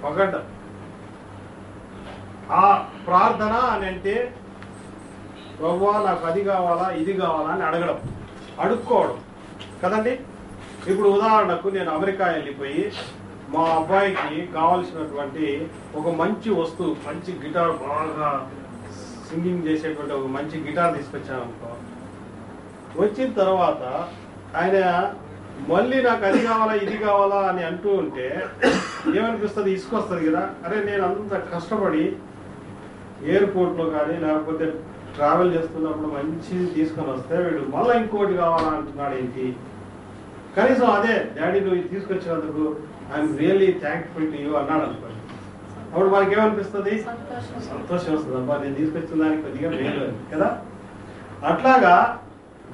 పొగడ్డం. ఆ ప్రార్థన అని అంటే ప్రభువా నాకు అది కావాలా ఇది కావాలా అని అడగడం, అడుక్కోవడం కదండి. ఇప్పుడు ఉదాహరణకు నేను అమెరికా వెళ్ళిపోయి మా అబ్బాయికి కావాల్సినటువంటి ఒక మంచి వస్తువు, మంచి గిటార్, బాగా సింగింగ్ చేసేటువంటి ఒక మంచి గిటార్ తీసుకొచ్చాను అనుకో. వచ్చిన తర్వాత ఆయన మళ్ళీ నాకు అది కావాలా ఇది కావాలా అని అంటూ ఉంటే ఏమనిపిస్తుంది? ఇసుకొస్తుంది కదా. అరే నేను అంత కష్టపడి ఎయిర్పోర్ట్లో కానీ లేకపోతే ట్రావెల్ చేస్తున్నప్పుడు మంచిది తీసుకొని వస్తే వీడు మళ్ళీ ఇంకోటి కావాలా అంటున్నాడు ఏంటి? కనీసం అదే డాడీ నువ్వు తీసుకొచ్చినందుకు I'm really thankful to you అన్నాడు అనుకోండి. అప్పుడు మనకి ఏమనిపిస్తుంది? సంతోషం వస్తుంది. అబ్బా నేను తీసుకొచ్చిన దానికి కొద్దిగా మేలు అని కదా. అట్లాగా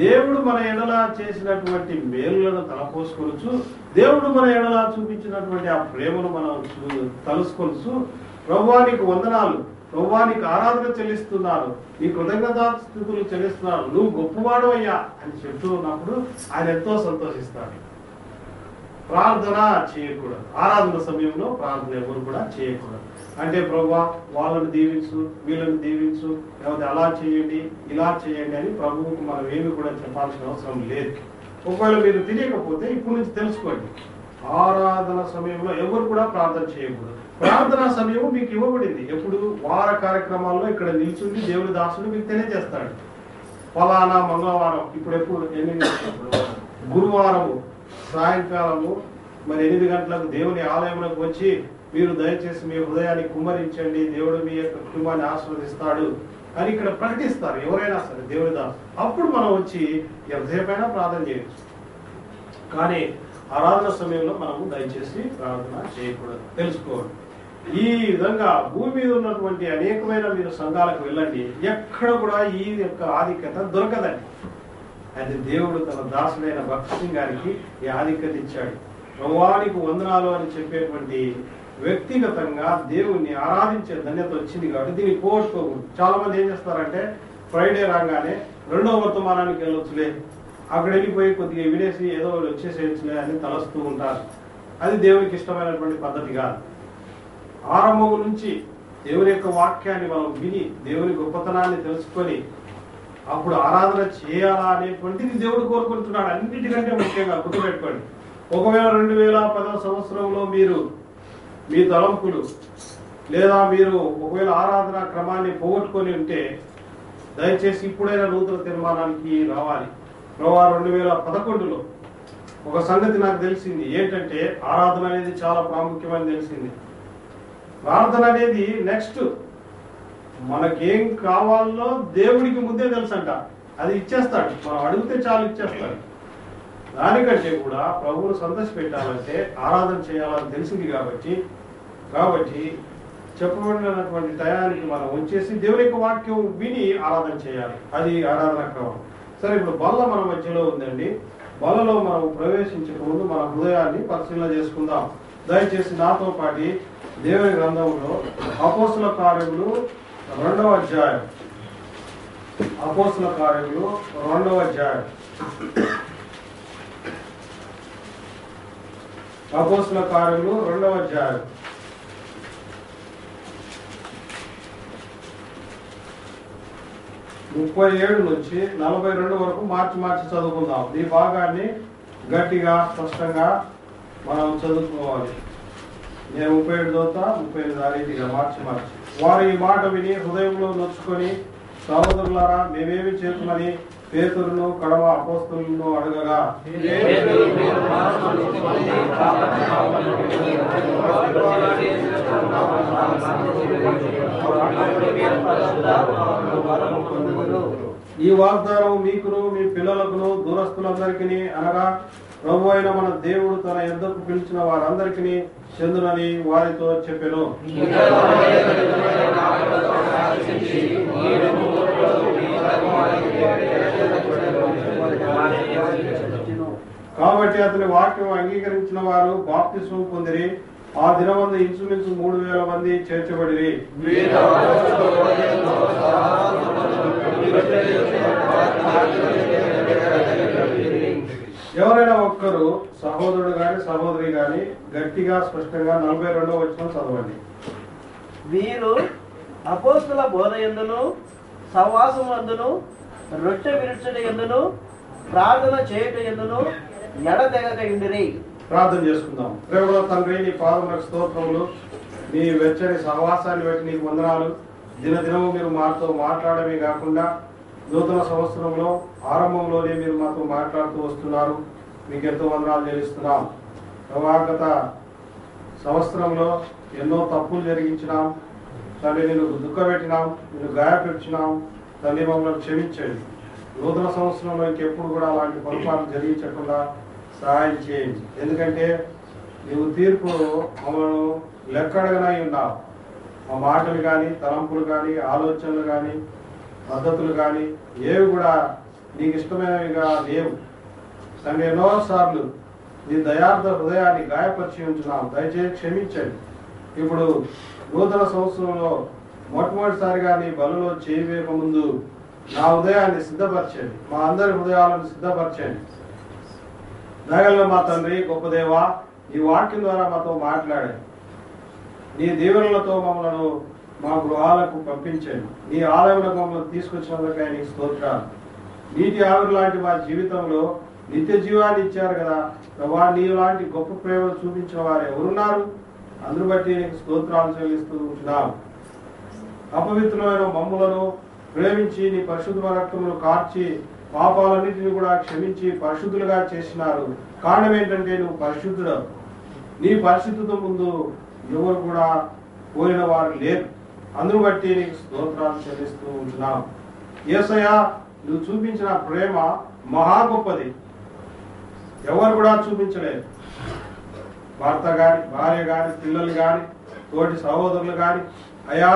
దేవుడు మన ఎడల చేసినటువంటి మేలులను తలపోసుకొనుచు, దేవుడు మన ఎడల చూపించినటువంటి ఆ ప్రేమను మనం తలుసుకొనుచు, ప్రభువా నీకు వందనాలు, ప్రభువా నీకు ఆరాధన చెల్లిస్తున్నాను, నీ కృతజ్ఞతాస్తుతులు చెల్లిస్తున్నాను, నువ్వు గొప్పవాడు అయ్యా అని చెప్తూ ఉన్నప్పుడు ఆయన ఎంతో సంతోషిస్తాడు. ప్రార్థన చేయకూడదు. ఆరాధన సమయంలో ప్రార్థన ఎవరు కూడా చేయకూడదు. అంటే ప్రభువా వాళ్ళని దీవించు, వీళ్ళని దీవించు, లేకపోతే అలా చేయండి ఇలా చేయండి అని ప్రభువుకు మనం ఏమి కూడా చెప్పాల్సిన అవసరం లేదు. ఒకవేళ మీరు తెలియకపోతే ఇప్పుడు నుంచి తెలుసుకోండి. ఆరాధన సమయంలో ఎవరు కూడా ప్రార్థన చేయకూడదు. ప్రార్థనా సమయం మీకు ఇవ్వబడింది. ఎప్పుడు? వార కార్యక్రమాల్లో ఇక్కడ నిల్చుండి దేవుడి దాసుడు మీకు తెలియజేస్తాడు. ఫలానా మంగళవారం, ఇప్పుడు ఎప్పుడు 8 గురువారము సాయంకాలము మరి 8 గంటలకు దేవుని ఆలయంలోకి వచ్చి మీరు దయచేసి మీ హృదయాన్ని కుమ్మరించండి, దేవుడు మీ యొక్క కుటుంబాన్ని ఆశీర్వదిస్తాడు అని ఇక్కడ ప్రకటిస్తారు ఎవరైనా సరే దేవుడి దాసు. అప్పుడు మనం వచ్చి ఎంతసేపైనా ప్రార్థన చేయొచ్చు. కానీ ఆరాధన సమయంలో మనము దయచేసి ప్రార్థన చేయకూడదు. తెలుసుకోండి. ఈ విధంగా భూమి మీద ఉన్నటువంటి అనేకమైన మీరు సంఘాలకు వెళ్ళండి, ఎక్కడ కూడా ఈ యొక్క ఆధిక్యత దొరకదండి. అయితే దేవుడు తన దాసుడైన భక్త సింగ్ గారికి ఈ ఆధిక్యత ఇచ్చాడు. ప్రభువానికి వందనాలు అని చెప్పేటువంటి వ్యక్తిగతంగా దేవుణ్ణి ఆరాధించే ధన్యత వచ్చింది కాబట్టి దీన్ని పోగొట్టుకోకూడదు. చాలా మంది ఏం చేస్తారంటే ఫ్రైడే రాగానే 2వ వర్తమానానికి వెళ్ళొచ్చులే, అక్కడ వెళ్ళిపోయి కొద్దిగా వినేసి ఏదో వచ్చేసేయచ్చులే అని తలస్తూ ఉంటారు. అది దేవునికి ఇష్టమైనటువంటి పద్ధతి కాదు. ఆరంభం నుంచి దేవుని యొక్క వాక్యాన్ని మనం విని దేవుని గొప్పతనాన్ని తెలుసుకొని అప్పుడు ఆరాధన చేయాలా అనేటువంటిది దేవుడు కోరుకుంటున్నాడు. అన్నిటికంటే ముఖ్యంగా గుర్తుపెట్టుకోండి. ఒకవేళ 2010వ సంవత్సరంలో మీరు మీ తలంపులు లేదా మీరు ఒకవేళ ఆరాధన క్రమాన్ని పోగొట్టుకొని ఉంటే దయచేసి ఇప్పుడైనా నూతన తీర్మానానికి రావాలి. 2011లో ఒక సంగతి నాకు తెలిసింది. ఏంటంటే ఆరాధన అనేది చాలా ప్రాముఖ్యమని తెలిసింది. ప్రార్థన అనేది నెక్స్ట్ మనకేం కావాలో దేవుడికి ముందే తెలుసంట. అది ఇచ్చేస్తాడు. మనం అడిగితే చాలు ఇచ్చేస్తాడు. దానికంటే కూడా ప్రభువును సంతోష పెట్టాలంటే ఆరాధన చేయాలని తెలిసింది కాబట్టి చెప్పబడినటువంటి టయానికి మనం వచ్చేసి దేవుని యొక్క వాక్యం విని ఆరాధన చేయాలి. అది ఆరాధన క్రమం. సరే, ఇప్పుడు బల్ల మన మధ్యలో ఉందండి. బల్లలో మనం ప్రవేశించక ముందు మన హృదయాన్ని పరిశీలన చేసుకుందాం. దయచేసి నాతో పాటి దేవుని గ్రంథంలో అపోస్తుల కార్యములు 2వ అధ్యాయం, అపోస్తుల కార్యములు 2వ అధ్యాయం, అపోస్తుల కార్యములు 2వ అధ్యాయం 37 నుంచి 42 వరకు మార్చి చదువుకుందాం. ఈ భాగాన్ని గట్టిగా స్పష్టంగా మనం చదువుకోవాలి. నేను 37 చదువుతా, 38 ఆ రీతిగా మార్చి వారు ఈ మాట విని హృదయంలో నొచ్చుకొని, సహోదరులారా మేమేమి చేతుమని పేతురును కడవ అపోస్తలులను అడగగా, ఈ వాగ్దానం మీకును మీ పిల్లలకును దూరస్తులందరికీ అనగా ప్రభు అయిన మన దేవుడు తన యుద్ధకు పిలిచిన వారందరికీ చెందునని వారితో చెప్పెను. కాబట్టి అతని వాక్యం అంగీకరించిన వారు బాప్తిస్మం పొందిరి. ఆ దినమందు ఇంచుమించు 3000 మంది చేర్చబడిరి. ఎవరైనా ఒక్కరు సహోదరుడు గాని సహోదరి గాని గట్టిగా స్పష్టంగా 42వ వచనం చదవండి. వీరు అపోస్తుల బోధ యందును సహవాసమందును రొట్టె విరుచుట యందును ప్రార్థన చేయుట యందును ఎడతెగక ఉండిరి. ప్రార్థన చేసుకుందాం. ప్రేమలో తండ్రి, నీ పాదములకు స్తోత్రములు. నీ వెచ్చని సహవాసాన్ని బట్టి నీకు వందనాలు. దినదినము మీరు మాతో మాట్లాడమే కాకుండా నూతన సంవత్సరంలో ఆరంభంలోనే మీరు మాతో మాట్లాడుతూ వస్తున్నారు. మీకు ఎంతో వందనాలు చెల్లిస్తున్నాం. గత సంవత్సరంలో ఎన్నో తప్పులు జరిగించినాం తండ్రి, నేను దుఃఖపెట్టినాం, నేను గాయపెట్టినాం తండ్రి, మమ్మల్ని క్షమించండి. నూతన సంవత్సరంలో ఇంకెప్పుడు కూడా అలాంటి పొరపాట్లు జరిగించకుండా సహాయం చేయండి. ఎందుకంటే నీవు తీర్పు మమ్మల్ని లెక్కడగానే ఉన్నావు. మా మాటలు కానీ, తలంపులు కానీ, ఆలోచనలు కానీ, పద్ధతులు కానీ ఏవి కూడా నీకు ఇష్టమైనవిగా లేవు తండ్రి. ఎన్నోసార్లు నీ దయార్థ హృదయాన్ని గాయపరిచి ఉంచున్నాం. దయచేసి క్షమించండి. ఇప్పుడు నూతన సంవత్సరంలో మొట్టమొదటిసారిగా నీ బలలో చేయవేక ముందు నా హృదయాన్ని సిద్ధపరచండి, మా అందరి హృదయాలను సిద్ధపరచండి. దయగల మా తండ్రి, గొప్ప దేవా, ఈ వాక్యం ద్వారా మాతో మాట్లాడండి. నీ దీవెనలతో మమ్మల్ని మా గృహాలకు పంపించండి. నీ ఆలయంలో మమ్మల్ని తీసుకొచ్చినందుకై నీకు స్తోత్రాలు. నీటి ఆవిరి లాంటి మా జీవితంలో నిత్య జీవాన్ని ఇచ్చారు కదా ప్రభా. నీ లాంటి గొప్ప ప్రేమను చూపించిన వారు ఎవరున్నారు? అందును బట్టి నీకు స్తోత్రాలు చెల్లిస్తూ ఉంటున్నాం. అపవిత్రమైన మమ్ములను ప్రేమించి నీ పరిశుద్ధ రక్తమును కార్చి పాపాలన్నింటినీ కూడా క్షమించి పరిశుద్ధులుగా చేసినారు. కారణం ఏంటంటే నువ్వు పరిశుద్ధుడు. నీ పరిశుద్ధత ముందు ఎవరు కూడా కోరిన వారు లేరు. అందును బట్టి నీకు స్తోత్రాలు చెల్లిస్తూ ఉంటున్నాం. యేసయ్య, నువ్వు చూపించిన ప్రేమ మహా గొప్పది, ఎవరు కూడా చూపించలేదు. భర్త గాని, భార్య గాని, పిల్లలు గాని, తోటి సహోదరులు గాని, అయ్యా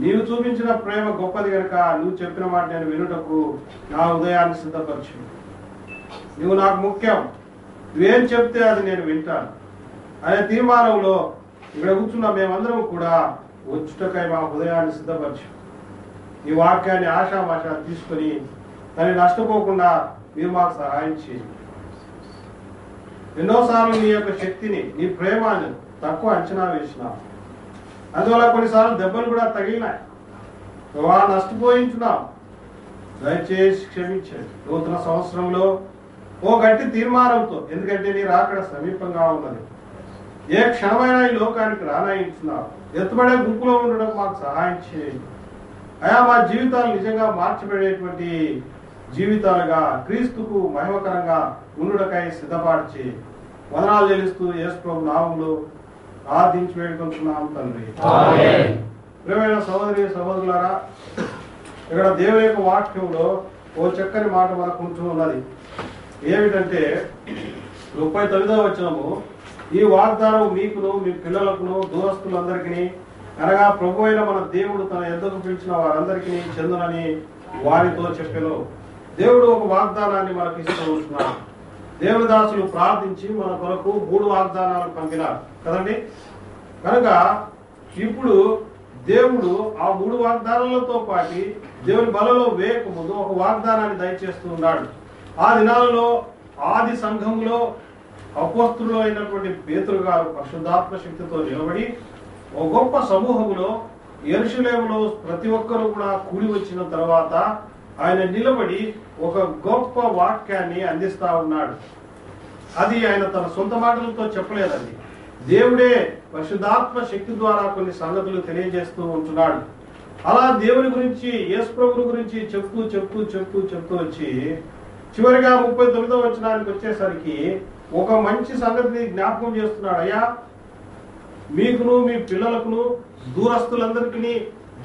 నీవు చూపించిన ప్రేమ గొప్పది కనుక నువ్వు చెప్పిన మాట నేను వినుటకు నా హృదయాన్ని సిద్ధపరచు. నువ్వు నాకు ముఖ్యం, నువ్వేం చెప్తే అది నేను వింటాను అనే తీర్మానంలో ఇక్కడ కూర్చున్న మేమందరం కూడా వచ్చుటకై మా హృదయాన్ని సిద్ధపరచు. ఈ వాక్యాన్ని ఆశామాష తీసుకొని దాన్ని నష్టపోకుండా మీరు మాకు సహాయం చేయండి. ఎన్నోసార్లు నీ యొక్క శక్తిని, నీ ప్రేమాన్ని తక్కువ అంచనా వేసినాం. అందువల్ల కొన్నిసార్లు దెబ్బలు కూడా తగిలినాయి, నష్టపోయించున్నాం. దయచేసి క్షమించండి. నూతన సంవత్సరంలో ఓ గట్టి తీర్మానంతో, ఎందుకంటే నీ రాకడ సమీపంగా ఉన్నది, ఏ క్షణమైనా ఈ లోకానికి రానాయించున్నావు. ఎత్తుబడే గుంపులో ఉండడం మాకు సహాయం చేయండి. అయా మా జీవితాలు నిజంగా మార్చబడేటువంటి జీవితాలుగా క్రీస్తుకు మహిమకరంగా ఉండుటకై సిద్ధపాటు చేయి. వందనాలు చెల్లిస్తూ యేసు ప్రభు నామములో ప్రార్థించి వేడుకుంటున్నాం తండ్రి. ప్రియమైన సహోదరి సహోదరులారా, ఇక్కడ దేవుని యొక్క వాక్యంలో ఓ చక్కని మాట మనకు ఉంటూ ఉన్నది. ఏమిటంటే 39వ వచనము, ఈ వాగ్దానం మీకును మీ పిల్లలకును దూరస్తులందరికీ అనగా ప్రభు అయిన మన దేవుడు తన ఎద్దకు పిలిచిన వారందరికీ చెందునని వారితో చెప్పెను. దేవుడు ఒక వాగ్దానాన్ని మనకు ఇస్తూ ఉంటున్నాడు. దేవుని దాసులు ప్రార్థించి మన కొరకు 3 వాగ్దానాలు పంపినారు కదండి. కనుక ఇప్పుడు దేవుడు ఆ 3 వాగ్దానాలతో పాటు దేవుని బలలో వేయక ముందు ఒక వాగ్దానాన్ని దయచేస్తూ ఉన్నాడు. ఆ దినాలలో ఆది సంఘంలో అపోస్తులు అయినటువంటి పేతురు గారు పరిశుద్ధాత్మ శక్తితో నిలబడి ఒక గొప్ప సమూహంలో యెరూషలేములో ప్రతి ఒక్కరూ కూడా కూడి వచ్చిన తర్వాత ఆయన నిలబడి ఒక గొప్ప వాక్యాన్ని అందిస్తా ఉన్నాడు. అది ఆయన తన సొంత మాటలతో చెప్పలేదండి. దేవుడే పరిశుద్ధాత్మ శక్తి ద్వారా కొన్ని సంగతులు తెలియజేస్తూ ఉంటున్నాడు. అలా దేవుని గురించి, యేసు ప్రభువు గురించి చెప్తూ చెప్తూ చెప్తూ చెప్తూ వచ్చి చివరిగా 39వ వచనానికి వచ్చేసరికి ఒక మంచి సంగతిని జ్ఞాపకం చేస్తున్నాడు. అయ్యా, మీకును మీ పిల్లలకును దూరస్తులందరికీ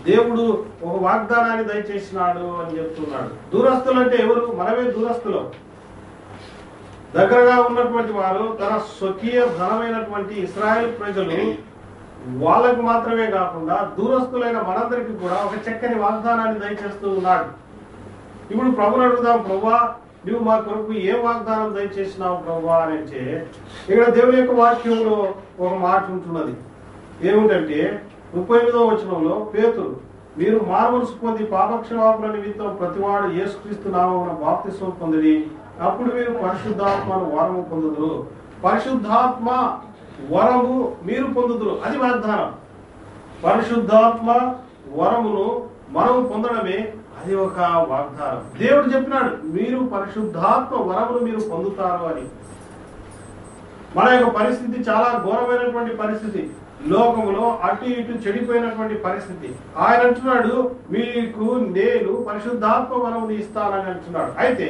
దేవుడు ఒక వాగ్దానాన్ని దయచేసినాడు అని చెప్తున్నాడు. దూరస్తులు అంటే ఎవరు? మనమే దూరస్తులు. దగ్గరగా ఉన్నటువంటి వారు తన స్వకీయ ధనమైనటువంటి ఇశ్రాయేలు ప్రజలు, వాళ్ళకు మాత్రమే కాకుండా దూరస్తులైన మనందరికీ కూడా ఒక చక్కని వాగ్దానాన్ని దయచేస్తూ ఉన్నాడు. ఇప్పుడు ప్రభుని అడుగుదాం, ప్రభువా నువ్వు మా కొరకు ఏ వాగ్దానం దయచేసినావు ప్రభువా అని అంటే, ఇక్కడ దేవుని యొక్క వాక్యంలో ఒక మాట ఉంటున్నది. ఏమిటంటే 38వ వచనంలో, పేతురు మీరు మారుమనసు పొంది పాపక్షమాపణ నిమిత్తం ప్రతివాడు యేసుక్రీస్తు నామమున బాప్తిస్మం పొందిడి, అప్పుడు మీరు పరిశుద్ధాత్మను వరము పొందుదురు. పరిశుద్ధాత్మ వరము మీరు పొందుదురు, అది వాగ్దానం. పరిశుద్ధాత్మ వరమును మనము పొందడమే అది ఒక వాగ్దానం. దేవుడు చెప్పినాడు మీరు పరిశుద్ధాత్మ వరమును మీరు పొందుతారు అని. మన యొక్క పరిస్థితి చాలా ఘోరమైనటువంటి పరిస్థితి, లోకములో అటు ఇటు చెడిపోయినటువంటి పరిస్థితి. ఆయన అంటున్నాడు మీకు నేను పరిశుద్ధాత్మ వరమును ఇస్తానని అంటున్నాడు. అయితే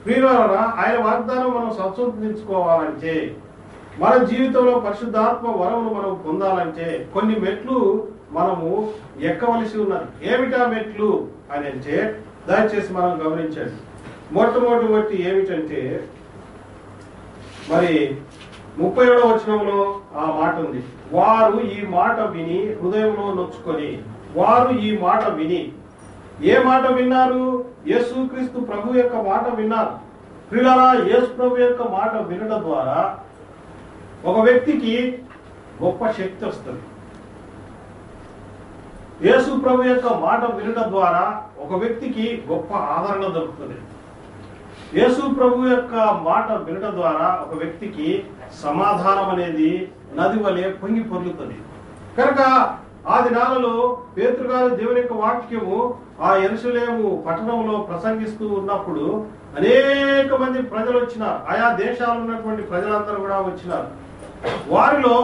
ప్రియులారా, ఆయన వాగ్దానం మనం సంతోషించుకోవాలంటే, మన జీవితంలో పరిశుద్ధాత్మ వరమును మనం పొందాలంటే కొన్ని మెట్లు మనము ఎక్కవలసి ఉన్నది. ఏమిటా మెట్లు అని అంటే దయచేసి మనం గమనించండి. మొట్టమొదటి ఏమిటంటే, మరి 37వ వచనంలో ఆ మాట ఉంది, వారు ఈ మాట విని హృదయంలో నొచ్చుకొని. వారు ఈ మాట విని, ఏ మాట విన్నారు? యేసుక్రీస్తు ప్రభు యొక్క మాట విన్నారు. ప్రియులారా, యేసు ప్రభు యొక్క మాట వినడం ద్వారా ఒక వ్యక్తికి గొప్ప శక్తి వస్తుంది. యేసు ప్రభు యొక్క మాట వినడం ద్వారా ఒక వ్యక్తికి గొప్ప ఆదరణ దొరుకుతుంది. యేసు ప్రభు యొక్క మాట వినడం ద్వారా ఒక వ్యక్తికి సమాధానం అనేది నది వలె పొంగి పొర్లుతుంది. కనుక ఆ దినాలలో పేతురు గారు దేవుని యొక్క వాక్యము ఆ యెరూషలేము పట్టణంలో ప్రసంగిస్తూ ఉన్నప్పుడు అనేక మంది ప్రజలు వచ్చినారు. ఆయా దేశాలు ఉన్నటువంటి ప్రజలందరూ కూడా వచ్చినారు. వారిలో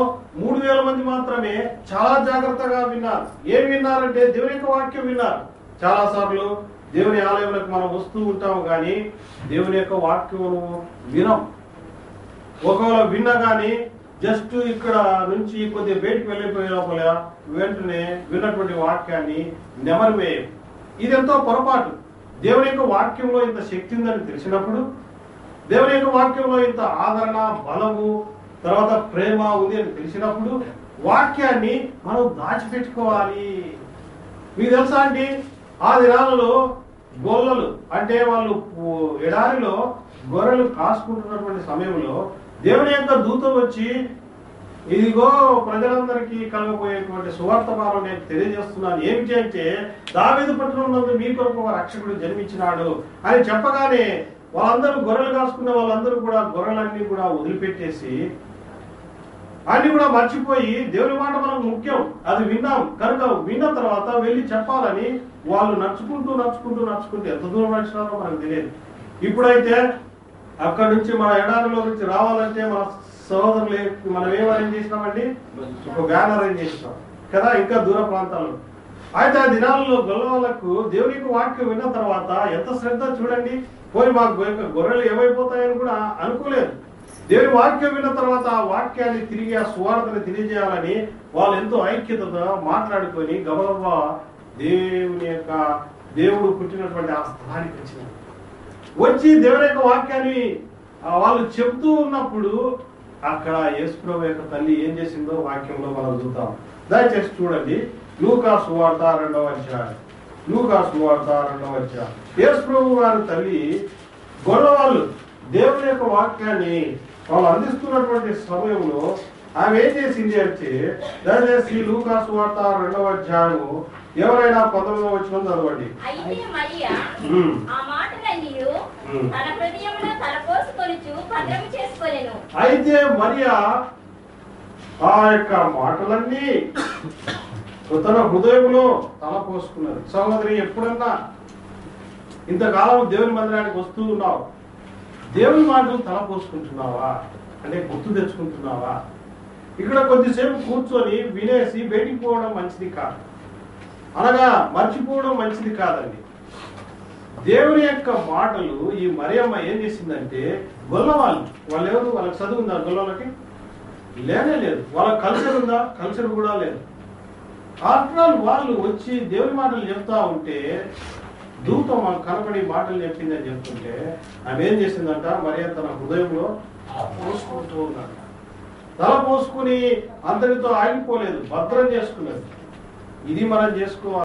3000 మంది మాత్రమే చాలా జాగ్రత్తగా విన్నారు. ఏం విన్నారంటే దేవుని యొక్క వాక్యం విన్నారు. చాలా సార్లు దేవుని ఆలయంలోకి మనం వస్తూ ఉంటాము, కానీ దేవుని యొక్క వాక్యమును వినం. ఒకవేళ విన్నా కానీ జస్ట్ ఇక్కడ నుంచి కొద్దిగా బయటకు వెళ్ళిపోయే లోపల వెంటనే విన్నటువంటి వాక్యాన్ని నెమరువేయం. ఇదెంతో పొరపాటు. దేవుని యొక్క వాక్యంలో ఇంత శక్తి ఉందని తెలిసినప్పుడు, దేవుని యొక్క వాక్యంలో ఇంత ఆదరణ, బలము, తర్వాత ప్రేమ ఉంది అని తెలిసినప్పుడు వాక్యాన్ని మనం దాచిపెట్టుకోవాలి. మీకు తెలుసా అండి, ఆ దినాలలో గొల్లలు అంటే వాళ్ళు ఎడారిలో గొర్రెలు కాసుకుంటున్నటువంటి సమయంలో దేవుని యొక్క దూత వచ్చి, ఇదిగో ప్రజలందరికీ కలగబోయేటువంటి సువార్తమానం నేను తెలియజేస్తున్నాను. ఏమిటి అంటే, దావీదు పట్టణంలో మీ కొరకు ఒక రక్షకుడు జన్మించినాడు అని చెప్పగానే వాళ్ళందరూ గొర్రెలు కాసుకున్న వాళ్ళందరూ కూడా గొర్రెలన్నీ కూడా వదిలిపెట్టేసి అన్ని కూడా మర్చిపోయి దేవుని మాట మనకు ముఖ్యం, అది విన్నాం కనుక విన్న తర్వాత వెళ్ళి చెప్పాలని వాళ్ళు నడుచుకుంటూ ఎంత దూరం నడిచినారో మనకు తెలియదు. ఇప్పుడైతే అక్కడ నుంచి మన ఎడారిలో నుంచి రావాలంటే మన సహోదరులు మనం ఏం అరేంజ్ చేసినామండి, ఒక వ్యాన్ అరేంజ్ చేసినాం కదా, ఇంకా దూర ప్రాంతాల్లో. అయితే ఆ దినాలలో గొల్లవాళ్ళకు దేవుని యొక్క వాక్యం విన్న తర్వాత ఎంత శ్రద్ధ చూడండి. పోయి మాకు గొర్రెలు ఏమైపోతాయని కూడా అనుకోలేదు. దేవుని వాక్యం విన్న తర్వాత ఆ వాక్యాన్ని తిరిగి ఆ సువార్తని తెలియజేయాలని వాళ్ళు ఎంతో ఐక్యతతో మాట్లాడుకొని గబగబా దేవుడు పుట్టినటువంటి ఆ స్థలానికి వచ్చి దేవుని యొక్క వాక్యాన్ని వాళ్ళు చెబుతూ ఉన్నప్పుడు అక్కడ యేసు ప్రభు యొక్క తల్లి ఏం చేసిందో వాక్యంలో మనం చూద్దాం. దయచేసి చూడండి, లూకా సువార్త 2వ అధ్యాయం. లూకా సువార్త 2వ అధ్యాయం. యేసు ప్రభు గారి తల్లి గొల్లవాళ్ళు దేవుని యొక్క వాక్యాన్ని వాళ్ళు అందిస్తున్నటువంటి సమయంలో ఆమె ఏం చేసింది అంటే, దయచేసి లూకా సువార్త 2వ అధ్యాయము ఎవరైనా 19వ వచనం చదవండి. అయితే మరియా ఆ యొక్క మాటలన్నీ తన హృదయంలో తలపోసుకున్నది. సహోదరి, ఎప్పుడన్నా ఇంతకాలం దేవుని మందిరానికి వస్తూ ఉన్నావు, దేవుని మాటలు తలపోసుకుంటున్నావా అంటే గుర్తు తెచ్చుకుంటున్నావా? ఇక్కడ కొద్దిసేపు కూర్చొని వినేసి బయటికి పోవడం మంచిది కాదు, అనగా మర్చిపోవడం మంచిది కాదండి. దేవుని యొక్క మాటలు ఈ మరియమ్మ ఏం చేసిందంటే, వాళ్ళు ఎవరు, వాళ్ళకి చదువు ఉందా? గొల్లలకి లేనే లేదు. వాళ్ళకి కల్చర్ ఉందా? కల్చర్ కూడా లేదు. ఆఫ్టర్ ఆల్ వాళ్ళు వచ్చి దేవుని మాటలు చెప్తా ఉంటే, దూత మాకు కనపడి మాటలు చెప్పిందని చెప్తుంటే ఆమె ఏం చేసిందంట, మరియ తన హృదయంలో పోసుకుంటూ ఉన్నాడు. తల పోసుకుని అందరితో ఆగిపోలేదు, భద్రం చేసుకున్నది. ఇది మనం చేసుకోవాలి.